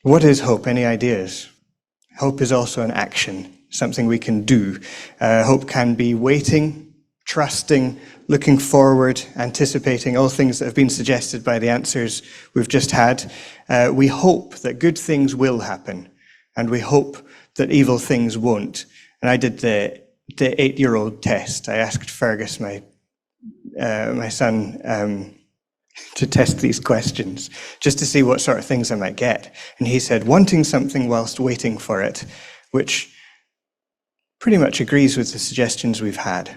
What is hope? Any ideas? Hope is also an action, something we can do. Hope can be waiting, trusting, looking forward, anticipating, all things that have been suggested by the answers we've just had. We hope that good things will happen, and we hope that evil things won't. And I did the 8-year-old test. I asked Fergus, my son, to test these questions, just to see what sort of things I might get. And he said, wanting something whilst waiting for it, which pretty much agrees with the suggestions we've had.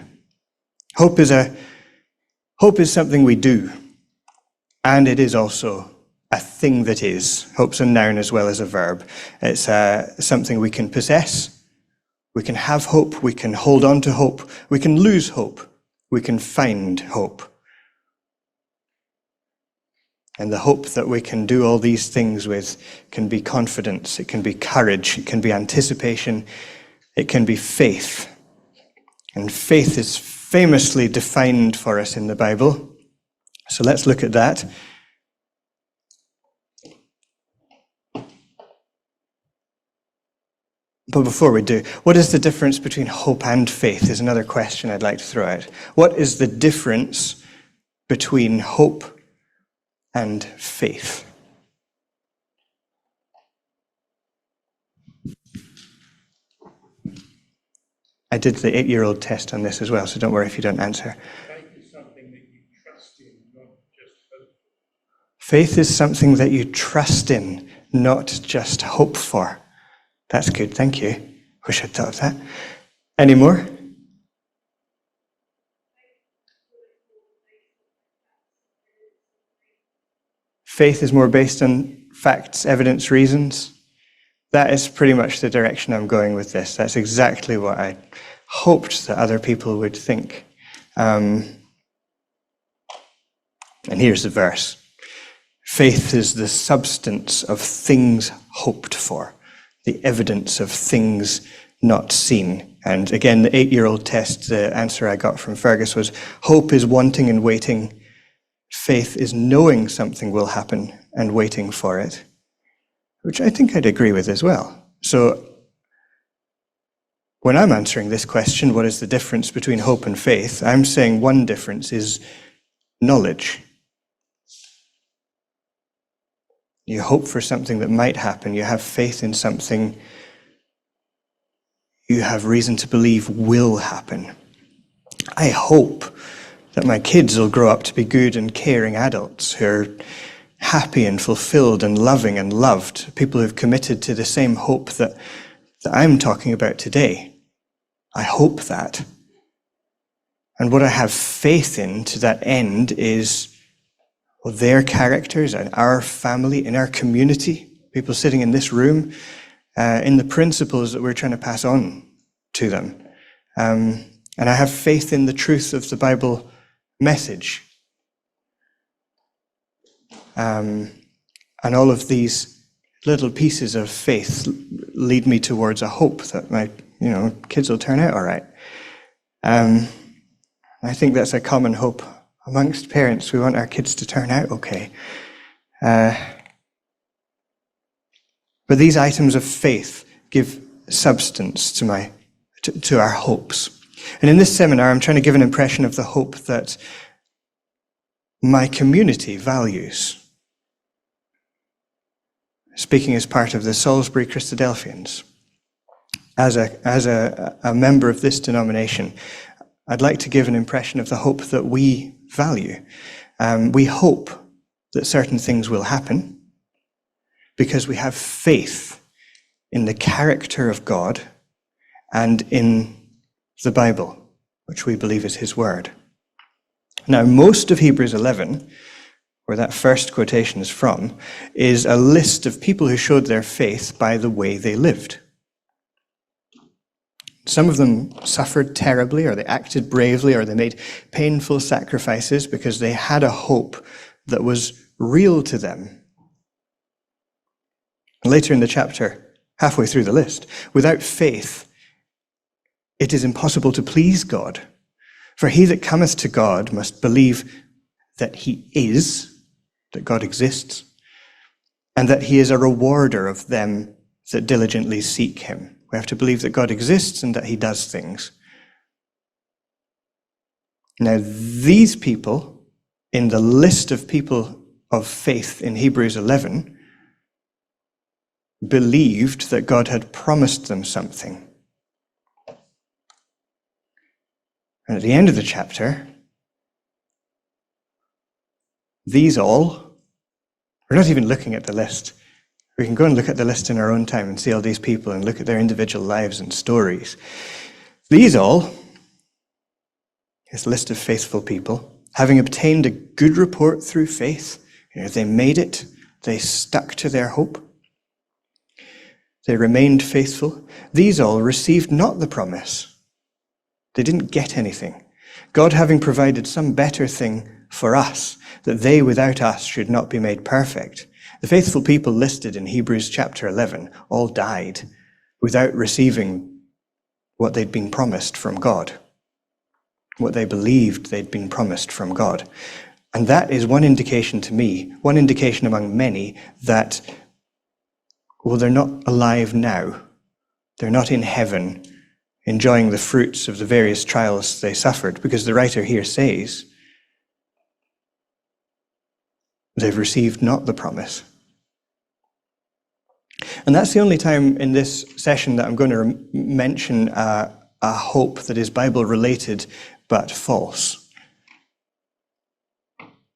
Hope is something we do, and it is also a thing that is. Hope's a noun as well as a verb. It's something we can possess. We can have hope. We can hold on to hope. We can lose hope. We can find hope. And the hope that we can do all these things with can be confidence, it can be courage, it can be anticipation, it can be faith. And faith is famously defined for us in the Bible. So let's look at that. But before we do, what is the difference between hope and faith is another question I'd like to throw out. What is the difference between hope and faith? I did the 8-year-old test on this as well, so don't worry if you don't answer. Faith is something that you trust in, not just hope for. Faith is something that you trust in, not just hope for. That's good, thank you. Wish I'd thought of that. Any more? Faith is more based on facts, evidence, reasons. That is pretty much the direction I'm going with this. That's exactly what I hoped that other people would think. And here's the verse. Faith is the substance of things hoped for, the evidence of things not seen. And again, the 8-year-old test, the answer I got from Fergus was, hope is wanting and waiting. Faith is knowing something will happen and waiting for it, which I think I'd agree with as well. So when I'm answering this question, what is the difference between hope and faith? I'm saying one difference is knowledge. You hope for something that might happen. You have faith in something you have reason to believe will happen. I hope that my kids will grow up to be good and caring adults who are happy and fulfilled and loving and loved, people who have committed to the same hope that I'm talking about today. I hope that. And what I have faith in to that end is their characters and our family, in our community, people sitting in this room, in the principles that we're trying to pass on to them. And I have faith in the truth of the Bible message. And all of these little pieces of faith lead me towards a hope that my kids will turn out all right. I think that's a common hope amongst parents. We want our kids to turn out okay. But these items of faith give substance to our hopes. And in this seminar, I'm trying to give an impression of the hope that my community values. Speaking as part of the Salisbury Christadelphians, as a member of this denomination, I'd like to give an impression of the hope that we value. We hope that certain things will happen because we have faith in the character of God and in the Bible, which we believe is his word. Now, most of Hebrews 11, where that first quotation is from, is a list of people who showed their faith by the way they lived. Some of them suffered terribly, or they acted bravely, or they made painful sacrifices because they had a hope that was real to them. Later in the chapter, halfway through the list, without faith, it is impossible to please God. For he that cometh to God must believe that he is, that God exists, and that he is a rewarder of them that diligently seek him. We have to believe that God exists and that he does things. Now, these people, in the list of people of faith in Hebrews 11, believed that God had promised them something. And at the end of the chapter, these all, we're not even looking at the list. We can go and look at the list in our own time and see all these people and look at their individual lives and stories. These all, this list of faithful people, having obtained a good report through faith, they made it, they stuck to their hope, they remained faithful. These all received not the promise. They didn't get anything. God having provided some better thing for us, that they without us should not be made perfect. The faithful people listed in Hebrews chapter 11 all died without receiving what they'd been promised from God, what they believed they'd been promised from God. And that is one indication to me, one indication among many, that, well, they're not alive now. They're not in heaven enjoying the fruits of the various trials they suffered, because the writer here says they've received not the promise. And that's the only time in this session that I'm going to mention a hope that is Bible-related but false,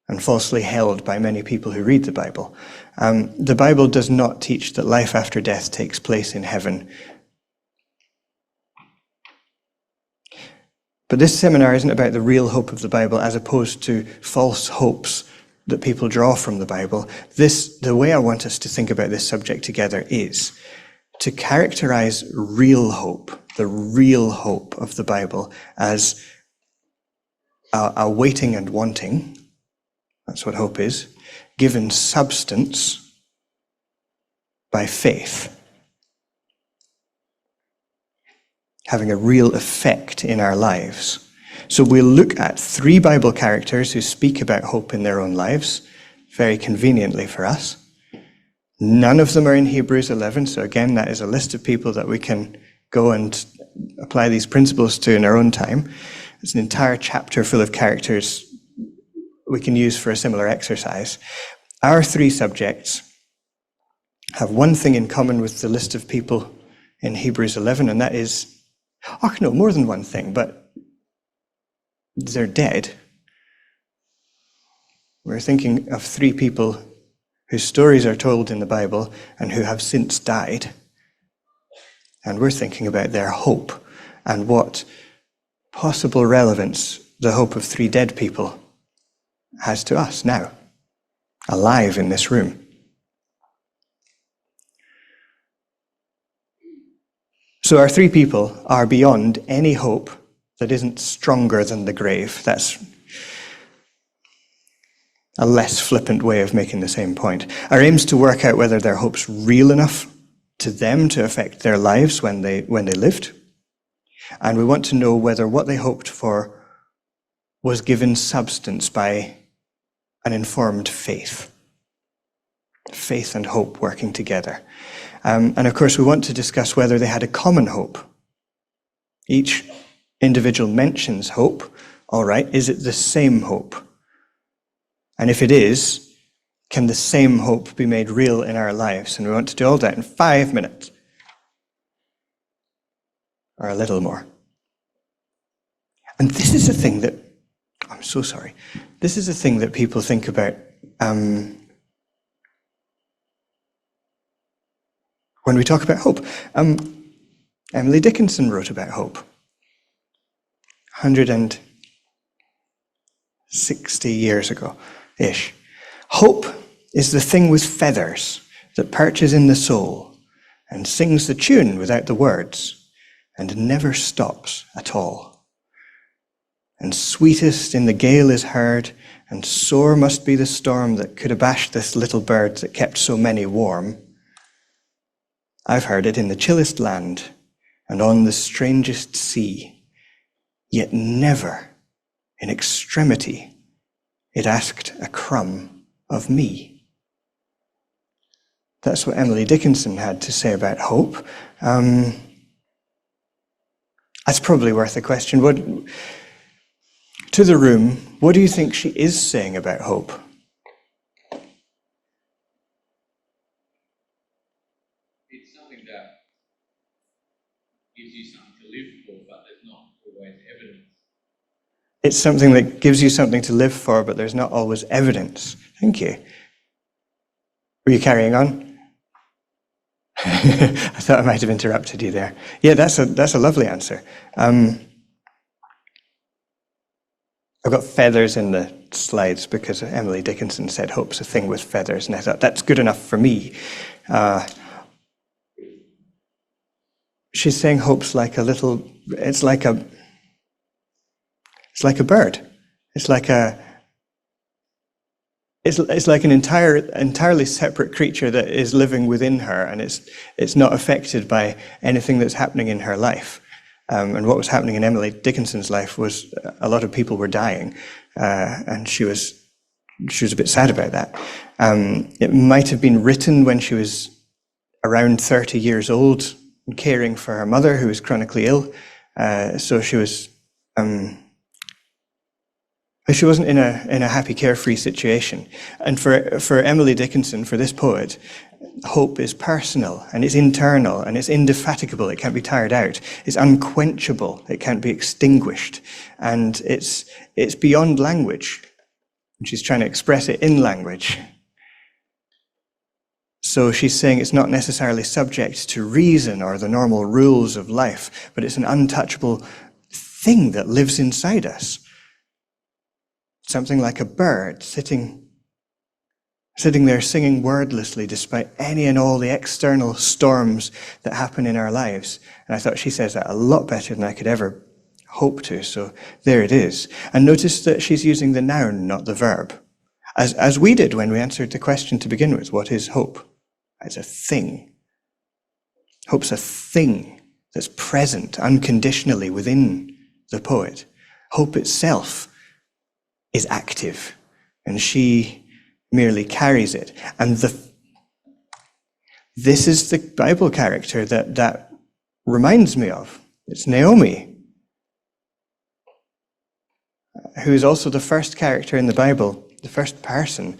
and falsely held by many people who read the Bible. The Bible does not teach that life after death takes place in heaven. But this seminar isn't about the real hope of the Bible as opposed to false hopes that people draw from the Bible. The way I want us to think about this subject together is to characterize real hope, the real hope of the Bible, as a waiting and wanting. That's what hope is, given substance by faith, having a real effect in our lives. So we'll look at 3 Bible characters who speak about hope in their own lives, very conveniently for us. None of them are in Hebrews 11, so again, that is a list of people that we can go and apply these principles to in our own time. It's an entire chapter full of characters we can use for a similar exercise. Our 3 subjects have one thing in common with the list of people in Hebrews 11, and that is, more than one thing, but they're dead. We're thinking of 3 people whose stories are told in the Bible and who have since died. And we're thinking about their hope and what possible relevance the hope of 3 dead people has to us now, alive in this room. So our 3 people are beyond any hope that isn't stronger than the grave. That's a less flippant way of making the same point. Our aim is to work out whether their hope's real enough to them to affect their lives when they lived. And we want to know whether what they hoped for was given substance by an informed faith. Faith and hope working together. And of course, we want to discuss whether they had a common hope. Each individual mentions hope. All right, is it the same hope? And if it is, can the same hope be made real in our lives? And we want to do all that in 5 minutes. Or a little more. And this is a thing that, I'm so sorry, this is a thing that people think about when we talk about hope. Emily Dickinson wrote about hope 160 years ago-ish. Hope is the thing with feathers that perches in the soul and sings the tune without the words and never stops at all. And sweetest in the gale is heard, and sore must be the storm that could abash this little bird that kept so many warm. I've heard it in the chillest land and on the strangest sea, yet never in extremity it asked a crumb of me. That's what Emily Dickinson had to say about hope. That's probably worth a question. To the room, what do you think she is saying about hope? It's something that gives you something to live for, but there's not always evidence. It's something that gives you something to live for, but there's not always evidence. Thank you. Were you carrying on? I thought I might have interrupted you there. Yeah, that's a lovely answer. I've got feathers in the slides because Emily Dickinson said hope's a thing with feathers, and I thought that's good enough for me. She's saying hope's like a little, it's like a bird. It's like an entirely separate creature that is living within her, and it's not affected by anything that's happening in her life. And what was happening in Emily Dickinson's life was a lot of people were dying, and she was a bit sad about that. It might have been written when she was around 30 years old, caring for her mother who was chronically ill. So she was. She wasn't in a happy, carefree situation. And for Emily Dickinson, for this poet, hope is personal, and it's internal, and it's indefatigable. It can't be tired out. It's unquenchable. It can't be extinguished. And it's beyond language. And she's trying to express it in language. So she's saying it's not necessarily subject to reason or the normal rules of life, but it's an untouchable thing that lives inside us. Something like a bird sitting there singing wordlessly despite any and all the external storms that happen in our lives. And I thought she says that a lot better than I could ever hope to. So there it is. And notice that she's using the noun, not the verb. As we did when we answered the question to begin with, what is hope? It's a thing. Hope's a thing that's present unconditionally within the poet. Hope itself is active, and she merely carries it. And this is the Bible character that reminds me of. It's Naomi, who is also the first character in the Bible, the first person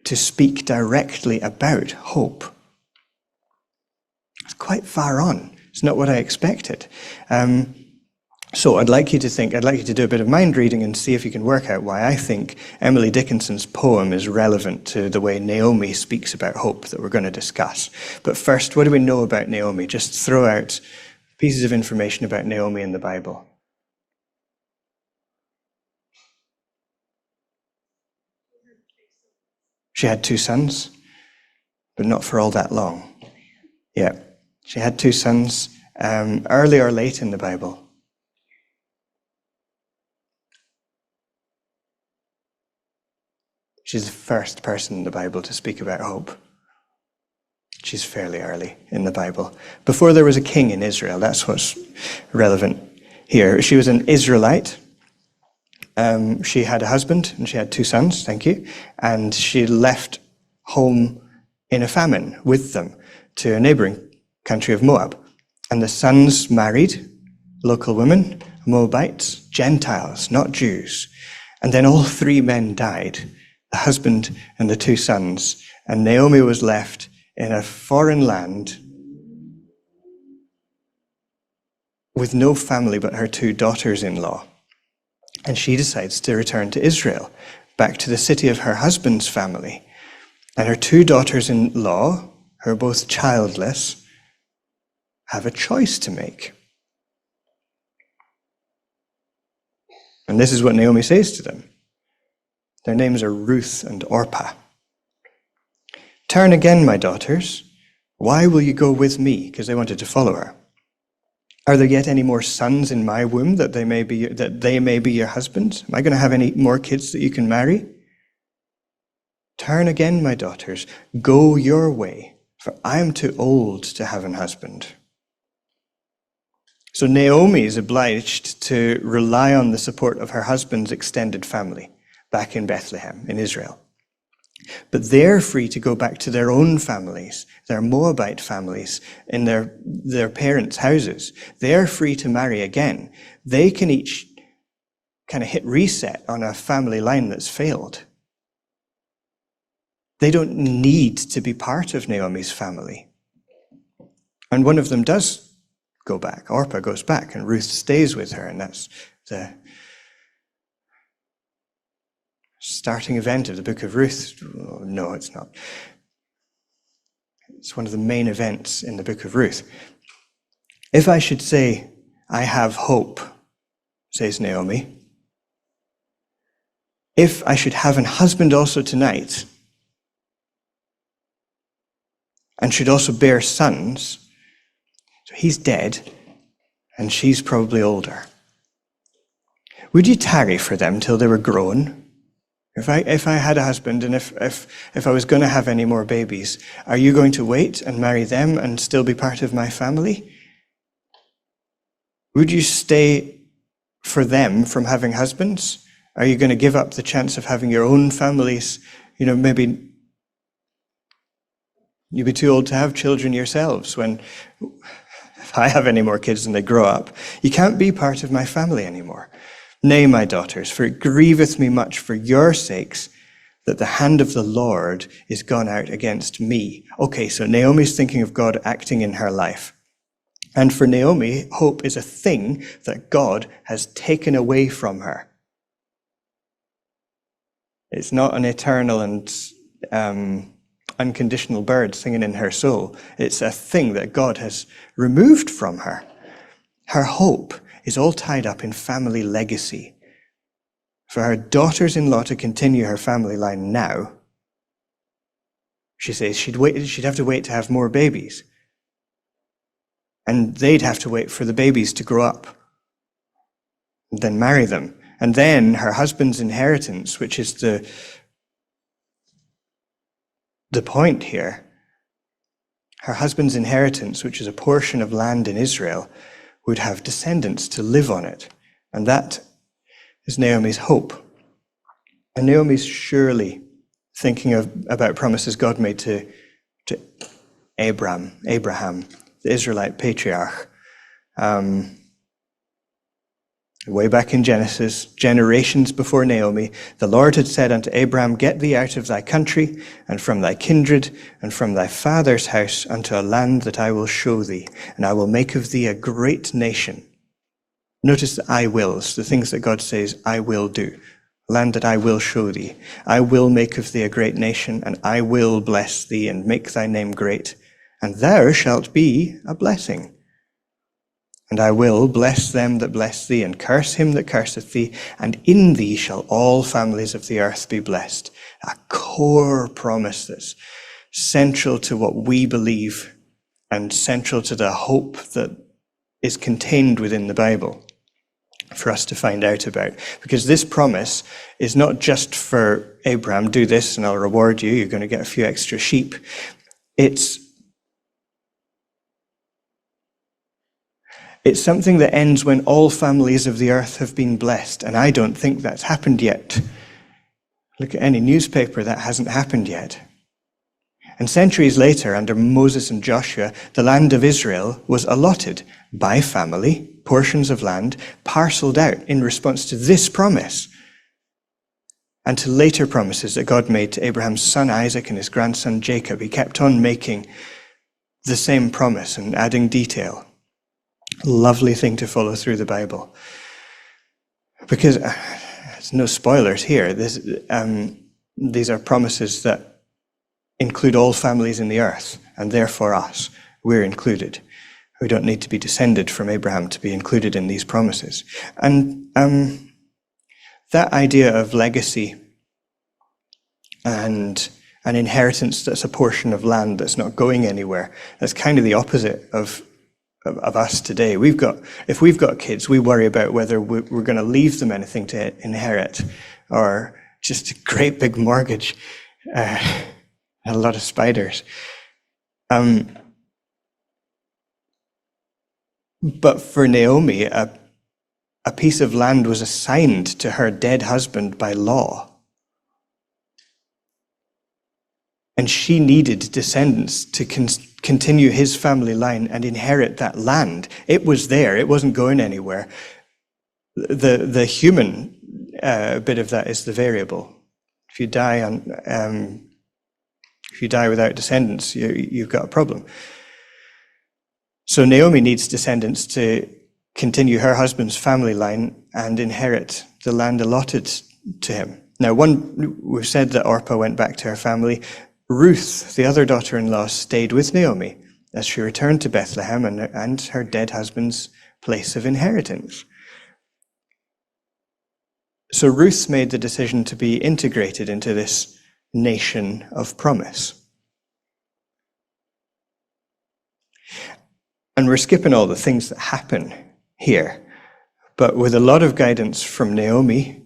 to speak directly about hope. It's quite far on. It's not what I expected. So I'd like you to do a bit of mind reading and see if you can work out why I think Emily Dickinson's poem is relevant to the way Naomi speaks about hope that we're going to discuss. But first, what do we know about Naomi? Just throw out pieces of information about Naomi in the Bible. She had 2 sons, but not for all that long. Yeah, she had 2 sons, early or late in the Bible. She's the first person in the Bible to speak about hope. She's fairly early in the Bible. Before there was a king in Israel, that's what's relevant here. She was an Israelite. She had a husband and she had 2 sons, thank you. And she left home in a famine with them to a neighboring country of Moab. And the sons married local women, Moabites, Gentiles, not Jews. And then all 3 men died. The husband and the 2 sons, and Naomi was left in a foreign land with no family but her 2 daughters-in-law. And she decides to return to Israel, back to the city of her husband's family. And her 2 daughters-in-law, who are both childless, have a choice to make. And this is what Naomi says to them. Their names are Ruth and Orpah. "Turn again, my daughters. Why will you go with me?" Because they wanted to follow her. "Are there yet any more sons in my womb that they may be your husbands? Am I going to have any more kids that you can marry? Turn again, my daughters. Go your way, for I am too old to have an husband." So Naomi is obliged to rely on the support of her husband's extended family back in Bethlehem, in Israel. But they're free to go back to their own families, their Moabite families, in their parents' houses. They're free to marry again. They can each kind of hit reset on a family line that's failed. They don't need to be part of Naomi's family. And one of them does go back. Orpah goes back, and Ruth stays with her, and that's the starting event of the book of Ruth. Oh, no, it's not. It's one of the main events in the book of Ruth. If I should say, I have hope, says Naomi, if I should have an husband also tonight, and should also bear sons, so he's dead, and she's probably older. Would you tarry for them till they were grown? If I had a husband, and if I was going to have any more babies, are you going to wait and marry them and still be part of my family? Would you stay for them from having husbands? Are you going to give up the chance of having your own families? Maybe you'll be too old to have children yourselves when, if I have any more kids and they grow up, you can't be part of my family anymore. Nay, my daughters, for it grieveth me much for your sakes that the hand of the Lord is gone out against me. Okay, so Naomi's thinking of God acting in her life. And for Naomi, hope is a thing that God has taken away from her. It's not an eternal and unconditional bird singing in her soul. It's a thing that God has removed from her. Her hope is all tied up in family legacy. For her daughters-in-law to continue her family line now, she says she'd have to wait to have more babies. And they'd have to wait for the babies to grow up, and then marry them. And then her husband's inheritance, which is the point here, her husband's inheritance, which is a portion of land in Israel, would have descendants to live on it. And that is Naomi's hope. And Naomi's surely thinking about promises God made to Abraham, the Israelite patriarch. Way back in Genesis, generations before Naomi, the Lord had said unto Abraham, get thee out of thy country, and from thy kindred, and from thy father's house, unto a land that I will show thee, and I will make of thee a great nation. Notice the I wills, the things that God says, I will do. Land that I will show thee. I will make of thee a great nation, and I will bless thee, and make thy name great, and thou shalt be a blessing. And I will bless them that bless thee, and curse him that curseth thee, and in thee shall all families of the earth be blessed. A core promise that's central to what we believe, and central to the hope that is contained within the Bible for us to find out about. Because this promise is not just for Abraham, do this and I'll reward you, you're going to get a few extra sheep. It's something that ends when all families of the earth have been blessed, and I don't think that's happened yet. Look at any newspaper, that hasn't happened yet. And centuries later, under Moses and Joshua, the land of Israel was allotted by family, portions of land, parceled out in response to this promise, and to later promises that God made to Abraham's son Isaac and his grandson Jacob. He kept on making the same promise and adding detail. Lovely thing to follow through the Bible. Because there's no spoilers here. These are promises that include all families in the earth, and therefore us. We're included. We don't need to be descended from Abraham to be included in these promises. And that idea of legacy and an inheritance that's a portion of land that's not going anywhere, that's kind of the opposite of us today. If we've got kids, we worry about whether we're going to leave them anything to inherit, or just a great big mortgage, and a lot of spiders. But for Naomi, a piece of land was assigned to her dead husband by law. And she needed descendants to continue his family line and inherit that land. It was there. It wasn't going anywhere. The human bit of that is the variable. If you die without descendants, you've got a problem. So Naomi needs descendants to continue her husband's family line and inherit the land allotted to him. Now, we've said that Orpah went back to her family. Ruth, the other daughter-in-law, stayed with Naomi as she returned to Bethlehem and her dead husband's place of inheritance. So Ruth made the decision to be integrated into this nation of promise. And we're skipping all the things that happen here, but with a lot of guidance from Naomi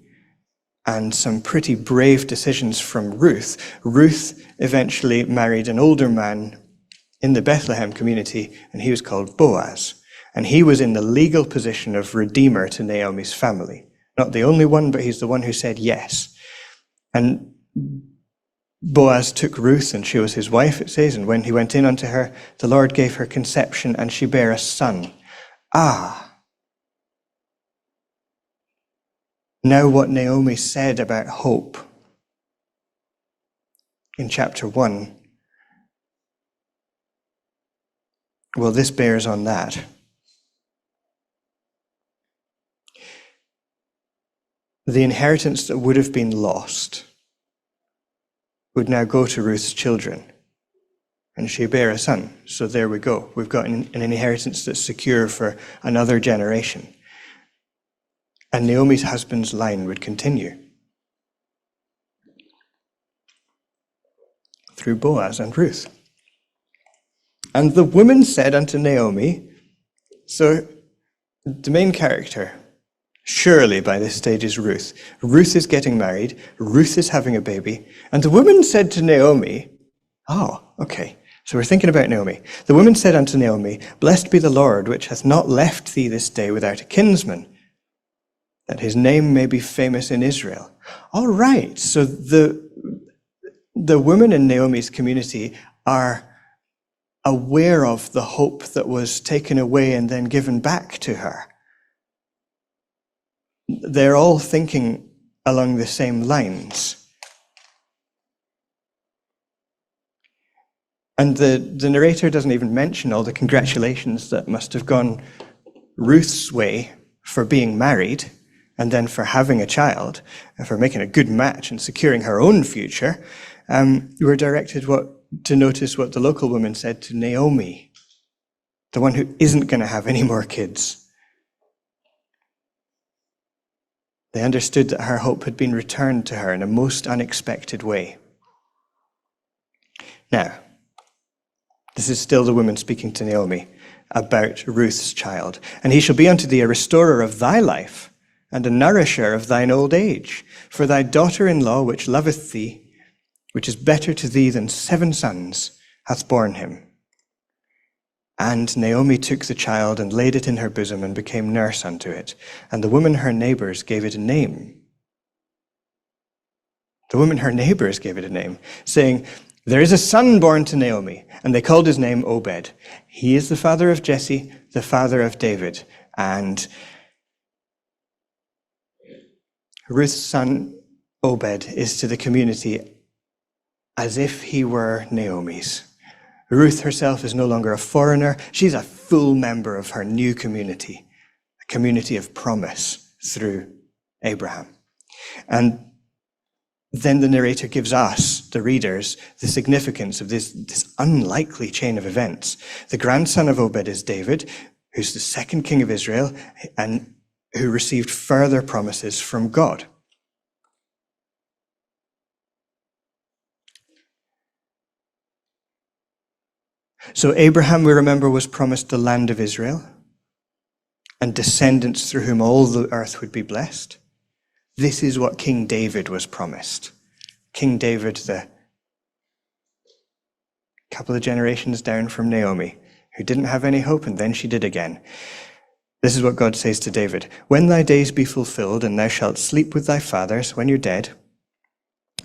and some pretty brave decisions from Ruth, Ruth eventually married an older man in the Bethlehem community, and he was called Boaz. And he was in the legal position of redeemer to Naomi's family. Not the only one, but he's the one who said yes. And Boaz took Ruth, and she was his wife, it says, and when he went in unto her, the Lord gave her conception, and she bare a son. Now what Naomi said about hope in chapter 1, well, this bears on that. The inheritance that would have been lost would now go to Ruth's children, and she bare a son. So there we go. We've got an inheritance that's secure for another generation. And Naomi's husband's line would continue through Boaz and Ruth. And the woman said unto Naomi, so the main character, surely by this stage, is Ruth. Ruth is getting married. Ruth is having a baby. And the woman said to Naomi, okay, so we're thinking about Naomi. The woman said unto Naomi, blessed be the Lord, which hath not left thee this day without a kinsman, that his name may be famous in Israel. All right, so the women in Naomi's community are aware of the hope that was taken away and then given back to her. They're all thinking along the same lines. And the narrator doesn't even mention all the congratulations that must have gone Ruth's way for being married and then for having a child and for making a good match and securing her own future. We're directed to notice what the local woman said to Naomi, the one who isn't going to have any more kids. They understood that her hope had been returned to her in a most unexpected way. Now, this is still the woman speaking to Naomi about Ruth's child. And he shall be unto thee a restorer of thy life and a nourisher of thine old age. For thy daughter-in-law, which loveth thee, which is better to thee than 7 sons, hath borne him. And Naomi took the child and laid it in her bosom and became nurse unto it. And the woman her neighbors gave it a name. The woman her neighbors gave it a name, saying, there is a son born to Naomi. And they called his name Obed. He is the father of Jesse, the father of David. And Ruth's son Obed is to the community as if he were Naomi's. Ruth herself is no longer a foreigner. She's a full member of her new community, a community of promise through Abraham. And then the narrator gives us, the readers, the significance of this unlikely chain of events. The grandson of Obed is David, who's the second king of Israel, and who received further promises from God. So Abraham, we remember, was promised the land of Israel and descendants through whom all the earth would be blessed. This is what King David was promised. King David, the couple of generations down from Naomi, who didn't have any hope, and then she did again. This is what God says to David. When thy days be fulfilled, and thou shalt sleep with thy fathers when you're dead,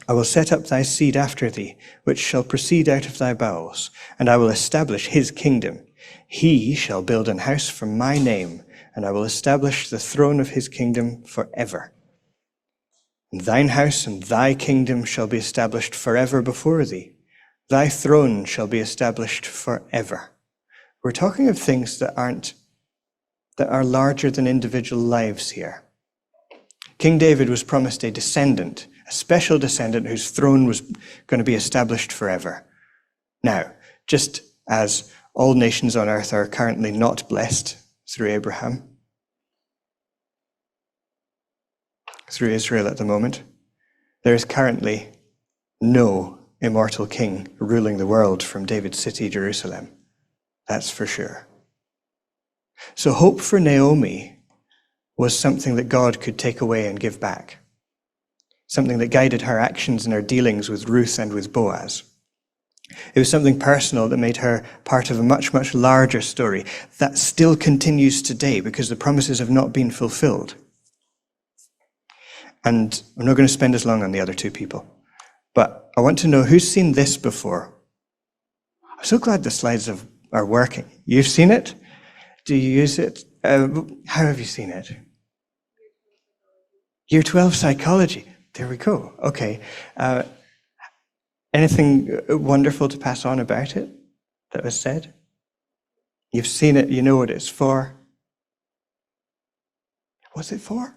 I will set up thy seed after thee, which shall proceed out of thy bowels, and I will establish his kingdom. He shall build an house for my name, and I will establish the throne of his kingdom forever. And thine house and thy kingdom shall be established forever before thee. Thy throne shall be established forever. We're talking of things that are larger than individual lives here. King David was promised a descendant, a special descendant whose throne was going to be established forever. Now, just as all nations on earth are currently not blessed through Abraham, through Israel at the moment, there is currently no immortal king ruling the world from David's city, Jerusalem. That's for sure. So hope for Naomi was something that God could take away and give back, something that guided her actions and her dealings with Ruth and with Boaz. It was something personal that made her part of a much, much larger story that still continues today because the promises have not been fulfilled. And I'm not going to spend as long on the other two people, but I want to know who's seen this before. I'm so glad the slides are working. You've seen it? Do you use it? How have you seen it? Year 12 psychology. There we go. Okay. Anything wonderful to pass on about it that was said? You've seen it. You know what it's for. What's it for?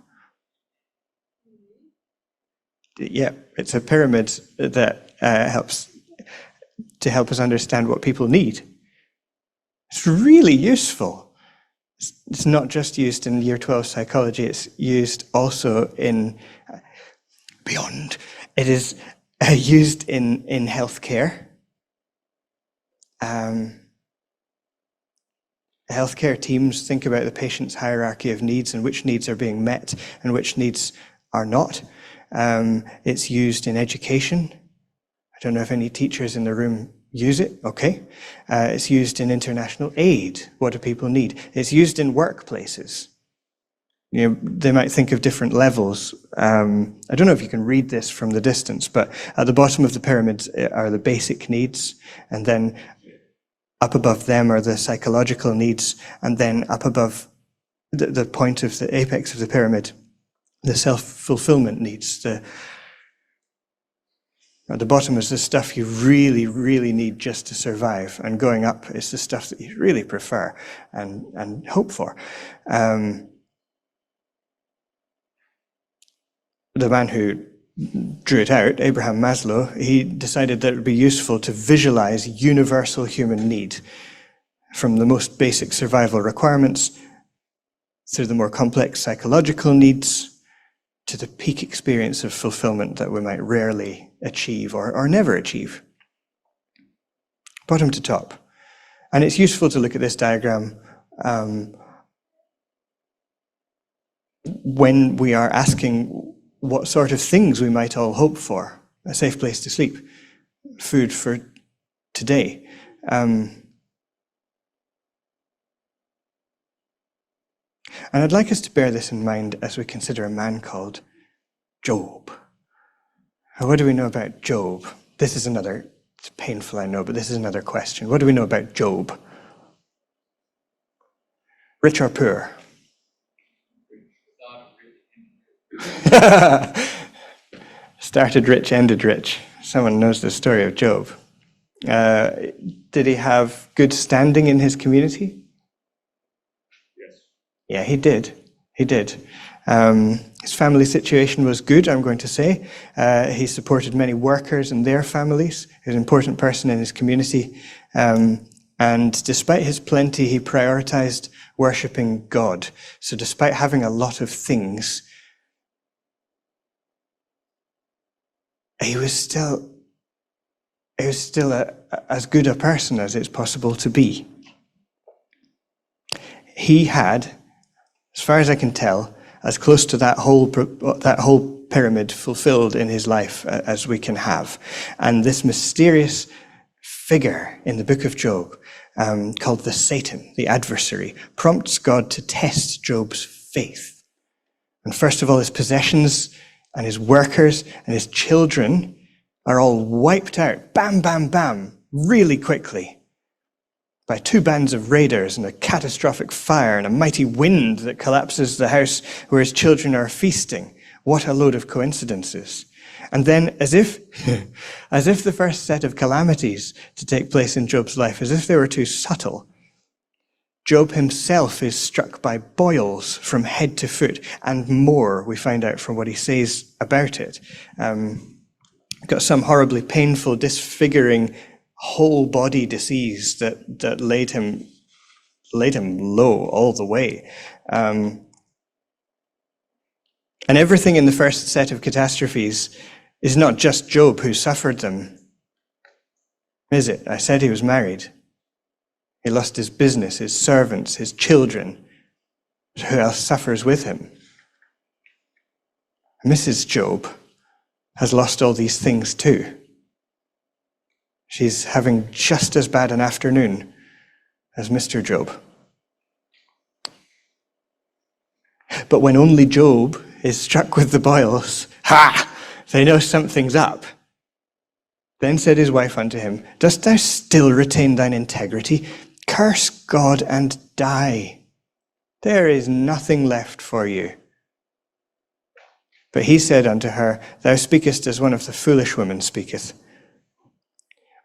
Yeah, it's a pyramid that helps us understand what people need. It's really useful. It's not just used in Year 12 psychology, it's used also in beyond. It is used in healthcare. Healthcare teams think about the patient's hierarchy of needs and which needs are being met and which needs are not. It's used in education. I don't know if any teachers in the room use it. Okay. It's used in international aid. What do people need? It's used in workplaces. You know, they might think of different levels. I don't know if you can read this from the distance, but at the bottom of the pyramids are the basic needs, and then up above them are the psychological needs, and then up above the point of the apex of the pyramid, the self-fulfillment needs. At the bottom is the stuff you really, really need just to survive, and going up is the stuff that you really prefer and hope for. The man who drew it out, Abraham Maslow, he decided that it would be useful to visualize universal human need from the most basic survival requirements through the more complex psychological needs to the peak experience of fulfillment that we might rarely achieve or never achieve. Bottom to top. And it's useful to look at this diagram when we are asking what sort of things we might all hope for. A safe place to sleep, food for today. And I'd like us to bear this in mind as we consider a man called Job. What do we know about Job? This is another, it's painful I know, but this is another question. What do we know about Job? Rich or poor? Started rich, ended rich. Someone knows the story of Job. Did he have good standing in his community? Yes. Yeah, he did. He did. His family situation was good, I'm going to say. He supported many workers and their families. He was an important person in his community. And despite his plenty, he prioritized worshipping God. So despite having a lot of things, he was still as good a person as it's possible to be. He had, as far as I can tell, as close to that whole pyramid fulfilled in his life as we can have. And this mysterious figure in the book of Job, called the Satan, the adversary, prompts God to test Job's faith. And first of all, his possessions and his workers and his children are all wiped out, bam, bam, bam, really quickly, by 2 bands of raiders and a catastrophic fire and a mighty wind that collapses the house where his children are feasting. What a load of coincidences. And then, as if the first set of calamities to take place in Job's life, as if they were too subtle, Job himself is struck by boils from head to foot, and more we find out from what he says about it. Got some horribly painful, disfiguring, whole body disease that laid him low all the way. And everything in the first set of catastrophes is not just Job who suffered them, is it? I said he was married. He lost his business, his servants, his children. Who else suffers with him? Mrs. Job has lost all these things too. She's having just as bad an afternoon as Mr. Job. But when only Job is struck with the boils, they know something's up. Then said his wife unto him, Dost thou still retain thine integrity? Curse God and die. There is nothing left for you. But he said unto her, Thou speakest as one of the foolish women speaketh.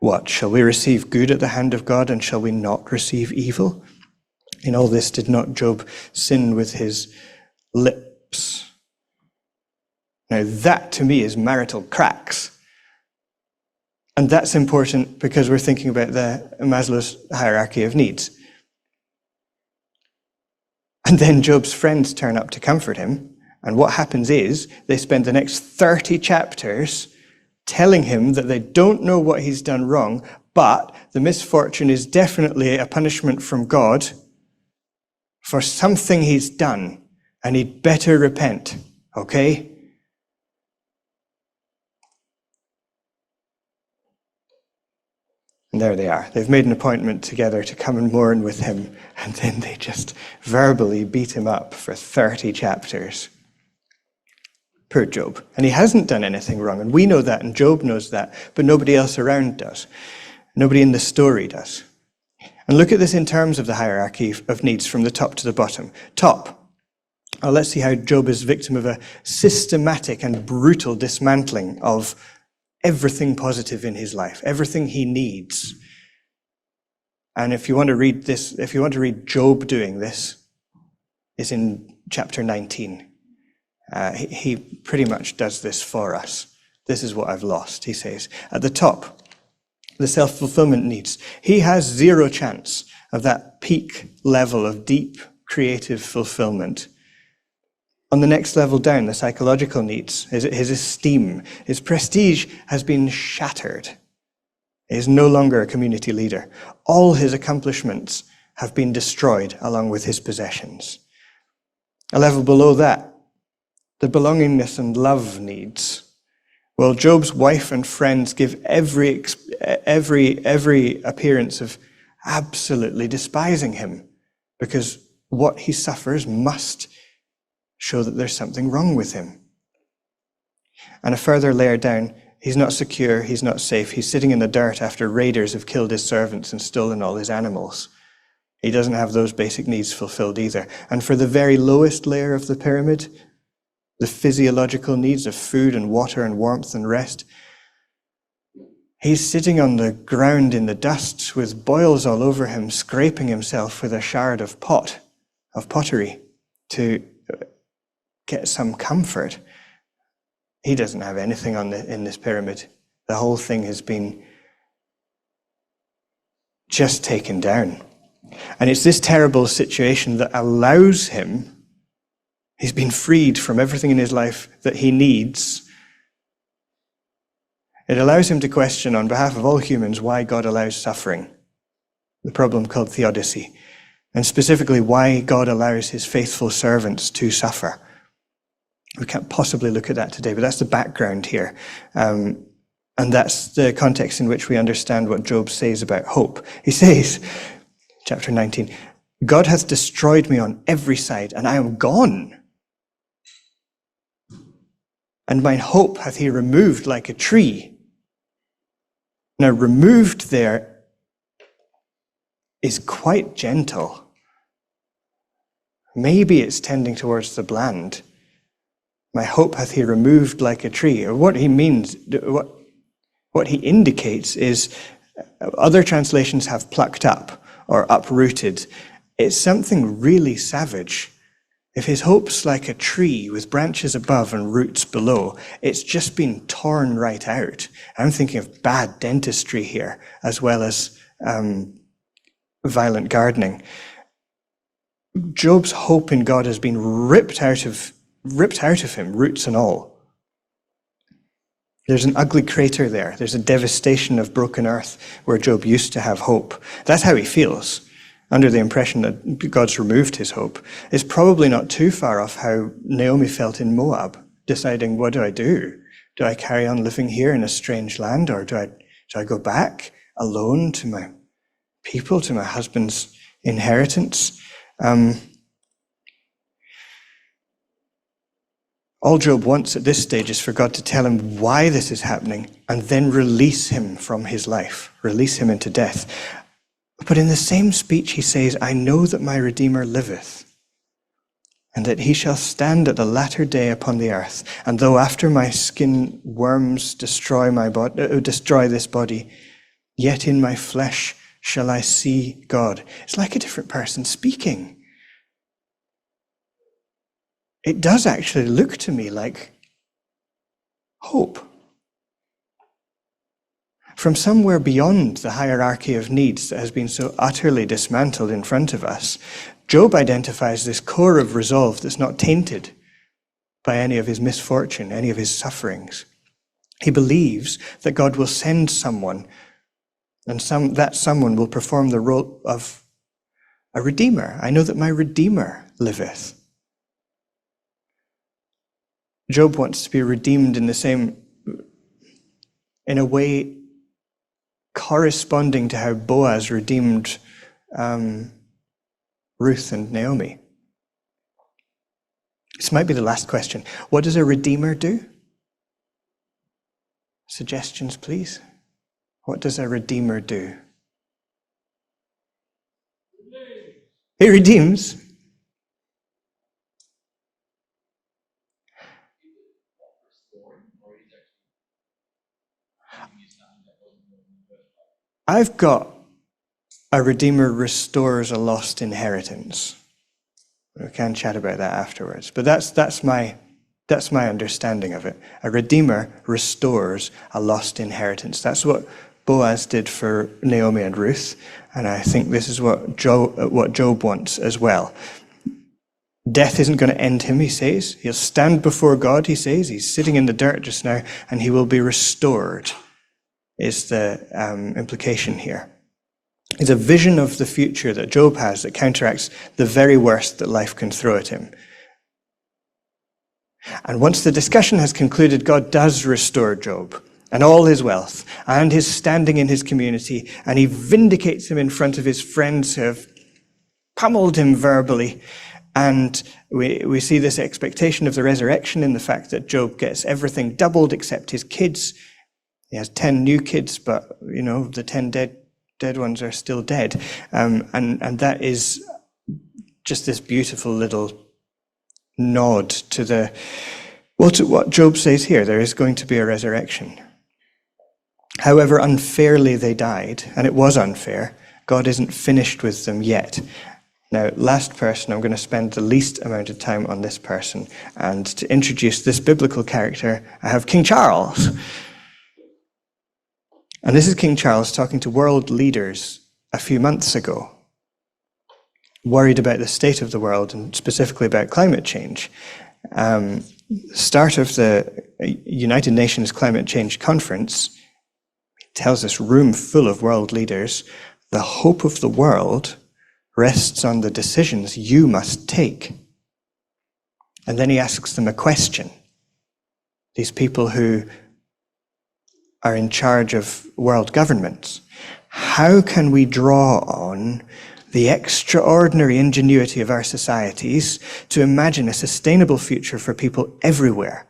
What, shall we receive good at the hand of God, and shall we not receive evil? In all this did not Job sin with his lips. Now that to me is marital cracks. And that's important because we're thinking about the Maslow's hierarchy of needs. And then Job's friends turn up to comfort him. And what happens is they spend the next 30 chapters telling him that they don't know what he's done wrong, but the misfortune is definitely a punishment from God for something he's done, and he'd better repent, okay? And there they are. They've made an appointment together to come and mourn with him, and then they just verbally beat him up for 30 chapters. Poor Job. And he hasn't done anything wrong, and we know that, and Job knows that, but nobody else around does. Nobody in the story does. And look at this in terms of the hierarchy of needs from the top to the bottom. Top. Let's see how Job is victim of a systematic and brutal dismantling of everything positive in his life, everything he needs. And if you want to read this, if you want to read Job doing this, it's in chapter 19. He pretty much does this for us. This is what I've lost, he says. At the top, the self-fulfillment needs. He has zero chance of that peak level of deep creative fulfillment. On the next level down, the psychological needs, his esteem, his prestige has been shattered. He is no longer a community leader. All his accomplishments have been destroyed along with his possessions. A level below that, the belongingness and love needs. Well, Job's wife and friends give every appearance of absolutely despising him, because what he suffers must show that there's something wrong with him. And a further layer down, he's not secure, he's not safe, he's sitting in the dirt after raiders have killed his servants and stolen all his animals. He doesn't have those basic needs fulfilled either. And for the very lowest layer of the pyramid, the physiological needs of food and water and warmth and rest, he's sitting on the ground in the dust with boils all over him, scraping himself with a shard of pottery to get some comfort. He doesn't have anything in this pyramid. The whole thing has been just taken down. And it's this terrible situation that allows him, he's been freed from everything in his life that he needs. It allows him to question on behalf of all humans why God allows suffering, the problem called theodicy, and specifically why God allows his faithful servants to suffer. We can't possibly look at that today, but that's the background here. And that's the context in which we understand what Job says about hope. He says, chapter 19, God hath destroyed me on every side, and I am gone. and mine hope hath he removed like a tree. Now, removed there is quite gentle. Maybe it's tending towards the bland. My hope hath he removed like a tree. Or what he means, what he indicates is, other translations have plucked up or uprooted. It's something really savage. If his hope's like a tree with branches above and roots below, it's just been torn right out. I'm thinking of bad dentistry here, as well as violent gardening. Job's hope in God has been ripped out of him, roots and all. There's an ugly crater there. There's a devastation of broken earth where Job used to have hope. That's how he feels, under the impression that God's removed his hope. It's probably not too far off how Naomi felt in Moab, deciding, what do I do? Do I carry on living here in a strange land, or do I go back alone to my people, to my husband's inheritance? All Job wants at this stage is for God to tell him why this is happening and then release him from his life, release him into death. But in the same speech he says, I know that my Redeemer liveth, and that he shall stand at the latter day upon the earth. And though after my skin worms destroy this body, yet in my flesh shall I see God. It's like a different person speaking. It does actually look to me like hope. From somewhere beyond the hierarchy of needs that has been so utterly dismantled in front of us, Job identifies this core of resolve that's not tainted by any of his misfortune, any of his sufferings. He believes that God will send someone, and that someone will perform the role of a redeemer. I know that my Redeemer liveth. Job wants to be redeemed in a way corresponding to how Boaz redeemed Ruth and Naomi. This might be the last question. What does a redeemer do? Suggestions, please. What does a redeemer do? He redeems. I've got a redeemer restores a lost inheritance. We can chat about that afterwards, but that's my understanding of it. A redeemer restores a lost inheritance. That's what Boaz did for Naomi and Ruth, and I think this is what Job wants as well. Death isn't going to end him, he says. He'll stand before God, he says. He's sitting in the dirt just now, and he will be restored, is the implication here. It's a vision of the future that Job has that counteracts the very worst that life can throw at him. And once the discussion has concluded, God does restore Job and all his wealth and his standing in his community, and he vindicates him in front of his friends who have pummeled him verbally. And we see this expectation of the resurrection in the fact that Job gets everything doubled except his kids. He has 10 new kids, but, the 10 dead ones are still dead. And that is just this beautiful little nod to what Job says here. There is going to be a resurrection. However unfairly they died, and it was unfair, God isn't finished with them yet. Now, last person, I'm going to spend the least amount of time on this person. And to introduce this biblical character, I have King Charles. And this is King Charles talking to world leaders a few months ago, worried about the state of the world and specifically about climate change. Start of the United Nations Climate Change Conference, he tells this room full of world leaders, the hope of the world rests on the decisions you must take. And then he asks them a question. These people who are in charge of world governments. How can we draw on the extraordinary ingenuity of our societies to imagine a sustainable future for people everywhere?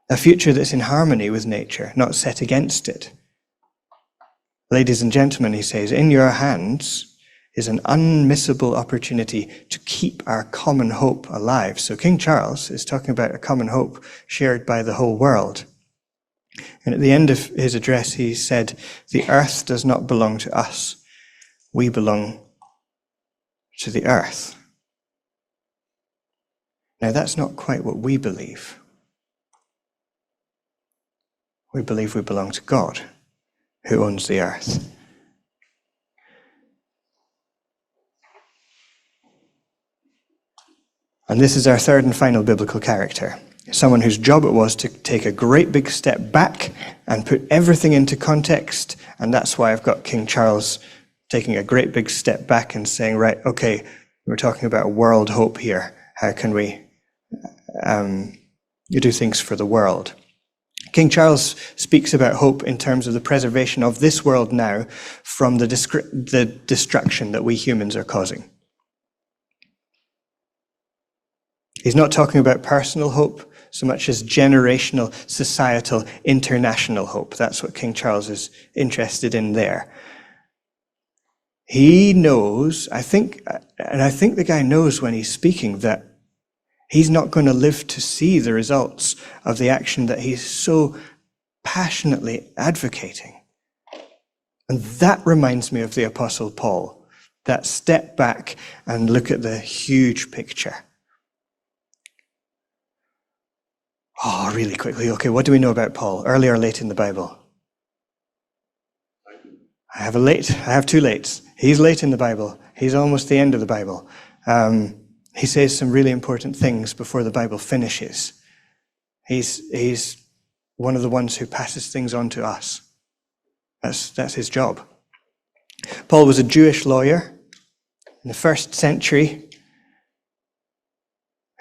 A future that's in harmony with nature, not set against it. Ladies and gentlemen, he says, in your hands is an unmissable opportunity to keep our common hope alive. So King Charles is talking about a common hope shared by the whole world. And at the end of his address, he said, the earth does not belong to us. We belong to the earth. Now, that's not quite what we believe. We believe we belong to God, who owns the earth. And this is our third and final biblical character. Someone whose job it was to take a great big step back and put everything into context. And that's why I've got King Charles taking a great big step back and saying, right, okay, we're talking about world hope here. How can we do things for the world? King Charles speaks about hope in terms of the preservation of this world now from the destruction that we humans are causing. He's not talking about personal hope so much as generational, societal, international hope. That's what King Charles is interested in there. He knows, I think the guy knows when he's speaking that he's not going to live to see the results of the action that he's so passionately advocating. And that reminds me of the Apostle Paul, that step back and look at the huge picture. Oh, really quickly. Okay, what do we know about Paul? Early or late in the Bible? I have two lates. He's late in the Bible. He's almost the end of the Bible. He says some really important things before the Bible finishes. He's one of the ones who passes things on to us. That's his job. Paul was a Jewish lawyer in the first century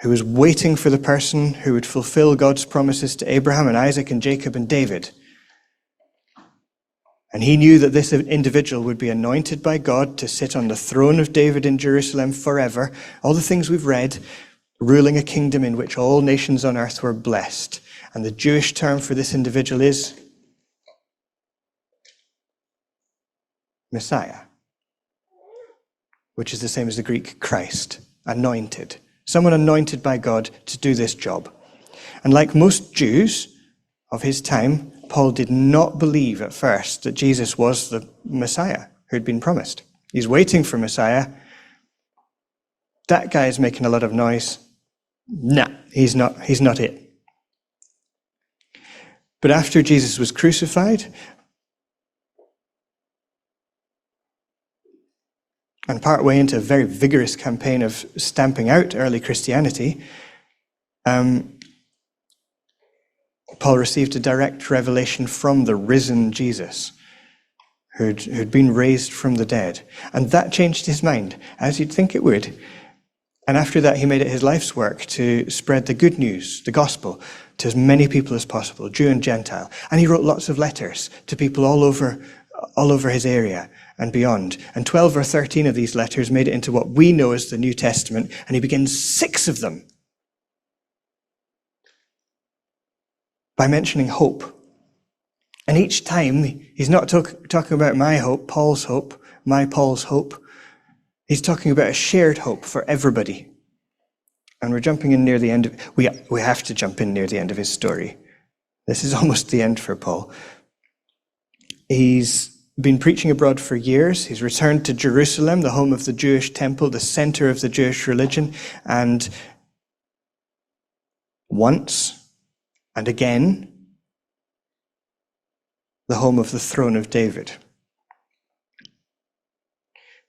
who was waiting for the person who would fulfill God's promises to Abraham and Isaac and Jacob and David. And he knew that this individual would be anointed by God to sit on the throne of David in Jerusalem forever. All the things we've read, ruling a kingdom in which all nations on earth were blessed. And the Jewish term for this individual is Messiah, which is the same as the Greek Christ, anointed. Someone anointed by God to do this job. And like most Jews of his time, Paul did not believe at first that Jesus was the Messiah who had been promised. He's waiting for Messiah. That guy is making a lot of noise. Nah, he's not it. But after Jesus was crucified, and partway into a very vigorous campaign of stamping out early Christianity, Paul received a direct revelation from the risen Jesus, who'd been raised from the dead. And that changed his mind, as you'd think it would. And after that, he made it his life's work to spread the good news, the gospel, to as many people as possible, Jew and Gentile. And he wrote lots of letters to people all over his area and beyond. And 12 or 13 of these letters made it into what we know as the New Testament, and he begins 6 of them by mentioning hope. And each time, he's not talking about my hope, Paul's hope, my Paul's hope. He's talking about a shared hope for everybody. And we're jumping in near the end of, we have to jump in near the end of his story. This is almost the end for Paul. He's been preaching abroad for years. He's returned to Jerusalem, the home of the Jewish temple, the center of the Jewish religion, and once and again, the home of the throne of David.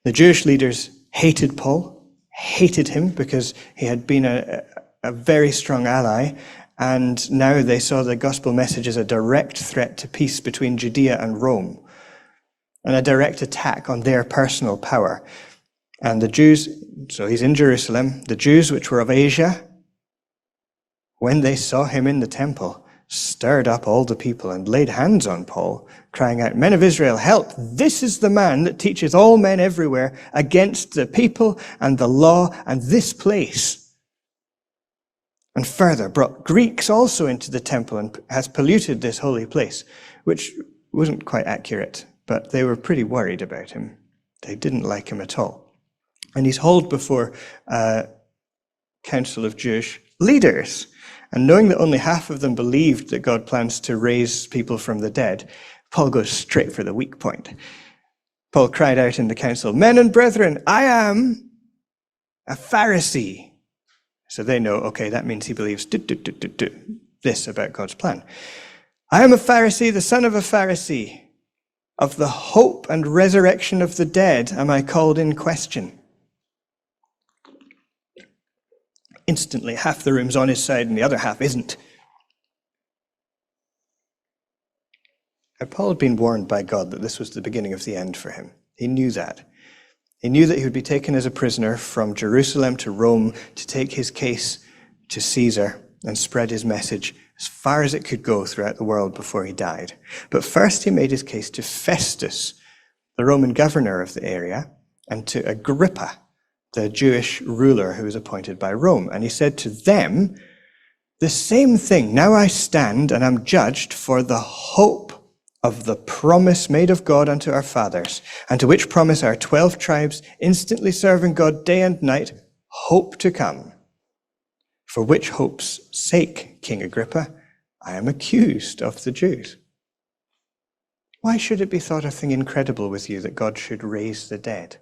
The Jewish leaders hated Paul, hated him because he had been a very strong ally, and now they saw the gospel message as a direct threat to peace between Judea and Rome, and a direct attack on their personal power. And the Jews, so he's in Jerusalem, the Jews which were of Asia, when they saw him in the temple, stirred up all the people and laid hands on Paul, crying out, "Men of Israel, help! This is the man that teaches all men everywhere against the people and the law and this place." and further brought Greeks also into the temple and has polluted this holy place, which wasn't quite accurate, but they were pretty worried about him. They didn't like him at all. And he's hauled before a council of Jewish leaders. And knowing that only half of them believed that God plans to raise people from the dead, Paul goes straight for the weak point. Paul cried out in the council, "Men and brethren, I am a Pharisee." So they know, okay, that means he believes this about God's plan. "I am a Pharisee, the son of a Pharisee. Of the hope and resurrection of the dead am I called in question." Instantly, half the room's on his side and the other half isn't. Now, Paul had been warned by God that this was the beginning of the end for him. He knew that. He knew that he would be taken as a prisoner from Jerusalem to Rome to take his case to Caesar and spread his message as far as it could go throughout the world before he died. But first he made his case to Festus, the Roman governor of the area, and to Agrippa, the Jewish ruler who was appointed by Rome. And he said to them, "The same thing. Now I stand and am judged for the hope of the promise made of God unto our fathers, and to which promise our 12 tribes, instantly serving God day and night, hope to come. For which hope's sake, King Agrippa, I am accused of the Jews." Why should it be thought a thing incredible with you that God should raise the dead?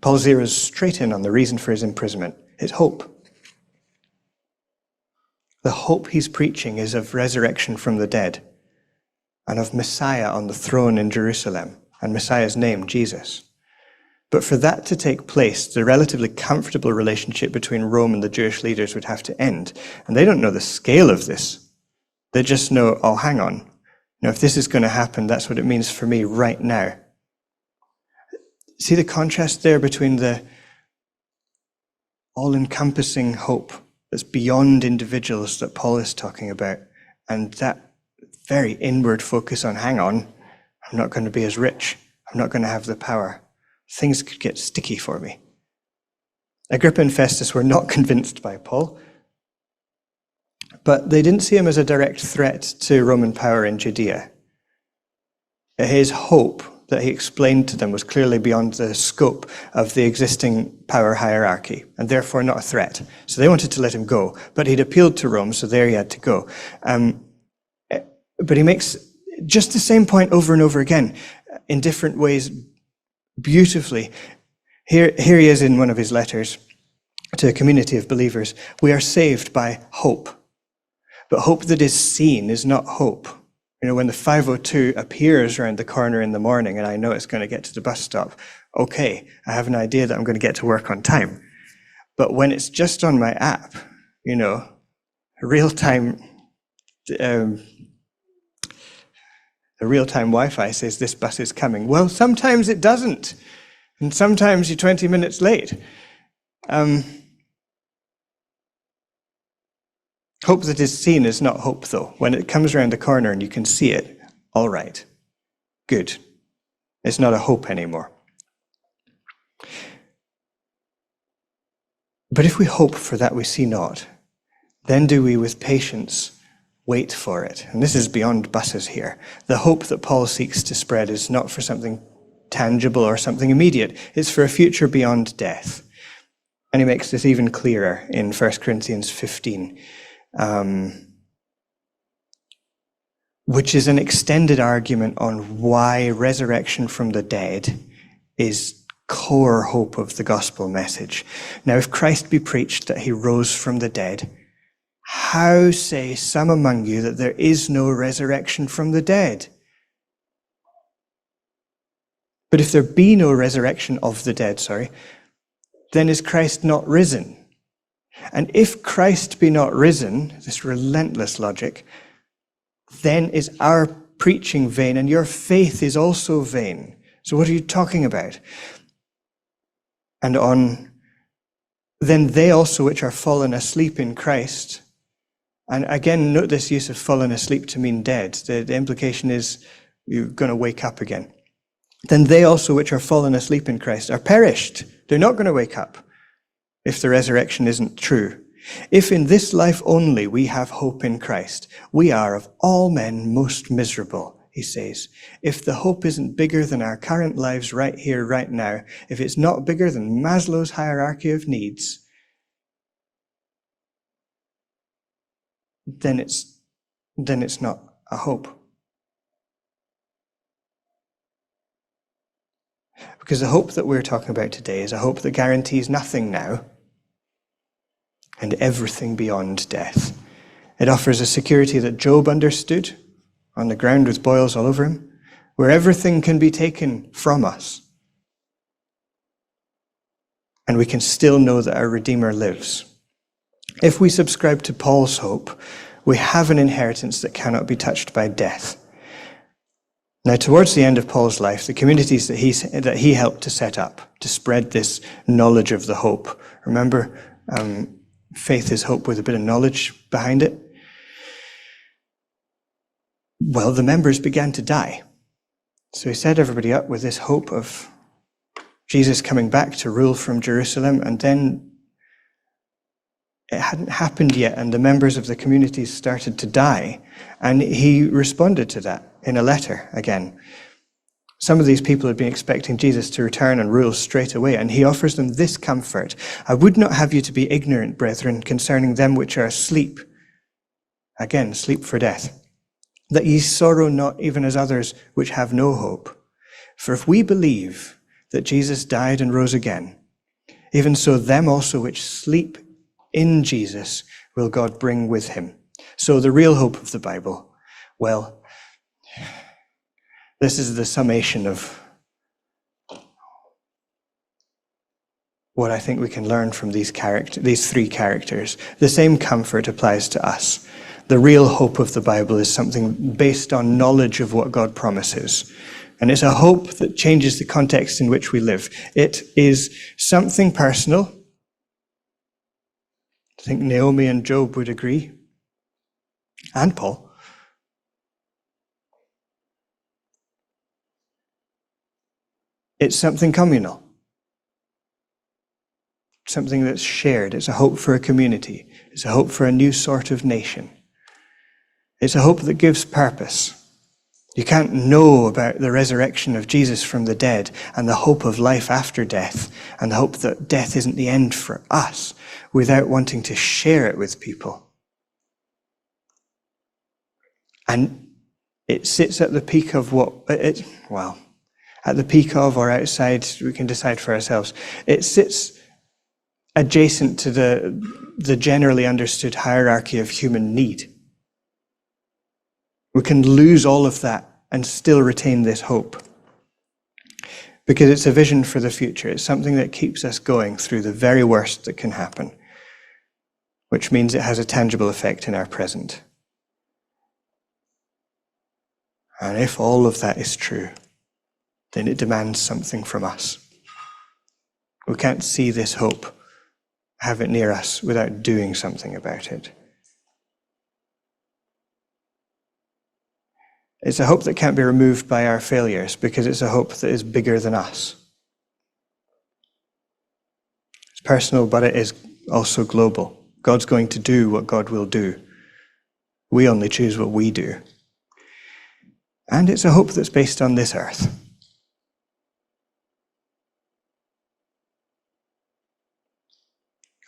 Paul zeroes straight in on the reason for his imprisonment, his hope. The hope he's preaching is of resurrection from the dead and of Messiah on the throne in Jerusalem, and Messiah's name, Jesus. But for that to take place, the relatively comfortable relationship between Rome and the Jewish leaders would have to end. And they don't know the scale of this. They just know, oh, hang on. Now, if this is going to happen, that's what it means for me right now. See the contrast there between the all-encompassing hope that's beyond individuals that Paul is talking about, and that very inward focus on, hang on, I'm not going to be as rich. I'm not going to have the power. Things could get sticky for me. Agrippa and Festus were not convinced by Paul, but they didn't see him as a direct threat to Roman power in Judea. His hope that he explained to them was clearly beyond the scope of the existing power hierarchy, and therefore not a threat. So they wanted to let him go, but he'd appealed to Rome, so there he had to go. But he makes just the same point over and over again, in different ways, beautifully. Here he is in one of his letters to a community of believers. We are saved by hope, but hope that is seen is not hope. You know, when the 502 appears around the corner in the morning and I know it's going to get to the bus stop, okay, I have an idea that I'm going to get to work on time. But when it's just on my app, you know, real-time Wi-Fi says this bus is coming. Well, sometimes it doesn't. And sometimes you're 20 minutes late. Hope that is seen is not hope, though. When it comes around the corner and you can see it, all right, good. It's not a hope anymore. But if we hope for that we see not, then do we with patience wait for it. And this is beyond buses here. The hope that Paul seeks to spread is not for something tangible or something immediate. It's for a future beyond death. And he makes this even clearer in 1 Corinthians 15. Which is an extended argument on why resurrection from the dead is core hope of the gospel message. Now, if Christ be preached that he rose from the dead, how say some among you that there is no resurrection from the dead? But if there be no resurrection of the dead, then is Christ not risen? And if Christ be not risen, this relentless logic, then is our preaching vain, and your faith is also vain. So what are you talking about? And on, then they also which are fallen asleep in Christ, and again, note this use of fallen asleep to mean dead. The implication is you're going to wake up again. then they also which are fallen asleep in Christ are perished. They're not going to wake up if the resurrection isn't true. If in this life only we have hope in Christ, we are of all men most miserable, he says. If the hope isn't bigger than our current lives right here, right now, if it's not bigger than Maslow's hierarchy of needs, then it's not a hope. Because the hope that we're talking about today is a hope that guarantees nothing now and everything beyond death. It offers a security that Job understood, on the ground with boils all over him, where everything can be taken from us. And we can still know that our Redeemer lives. If we subscribe to Paul's hope, we have an inheritance that cannot be touched by death. Now, towards the end of Paul's life, the communities that he helped to set up, to spread this knowledge of the hope. Remember, faith is hope with a bit of knowledge behind it. Well, the members began to die. So he set everybody up with this hope of Jesus coming back to rule from Jerusalem, and then it hadn't happened yet, and the members of the communities started to die, and he responded to that in a letter again. Some of these people had been expecting Jesus to return and rule straight away, and he offers them this comfort. I would not have you to be ignorant, brethren, concerning them which are asleep. Again, sleep for death. That ye sorrow not even as others which have no hope. For if we believe that Jesus died and rose again, even so them also which sleep in Jesus will God bring with him. So the real hope of the Bible, well, this is the summation of what I think we can learn from these three characters. The same comfort applies to us. The real hope of the Bible is something based on knowledge of what God promises. And it's a hope that changes the context in which we live. It is something personal. I think Naomi and Job would agree. And Paul. It's something communal. Something that's shared. It's a hope for a community. It's a hope for a new sort of nation. It's a hope that gives purpose. You can't know about the resurrection of Jesus from the dead and the hope of life after death and the hope that death isn't the end for us without wanting to share it with people. And it sits at the peak of at the peak of or outside, we can decide for ourselves. It sits adjacent to the generally understood hierarchy of human need. We can lose all of that and still retain this hope. Because it's a vision for the future. It's something that keeps us going through the very worst that can happen, which means it has a tangible effect in our present. And if all of that is true, then it demands something from us. We can't see this hope, have it near us, without doing something about it. It's a hope that can't be removed by our failures because it's a hope that is bigger than us. It's personal, but it is also global. God's going to do what God will do. We only choose what we do. And it's a hope that's based on this earth.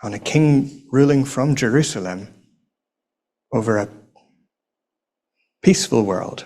On a king ruling from Jerusalem over a peaceful world.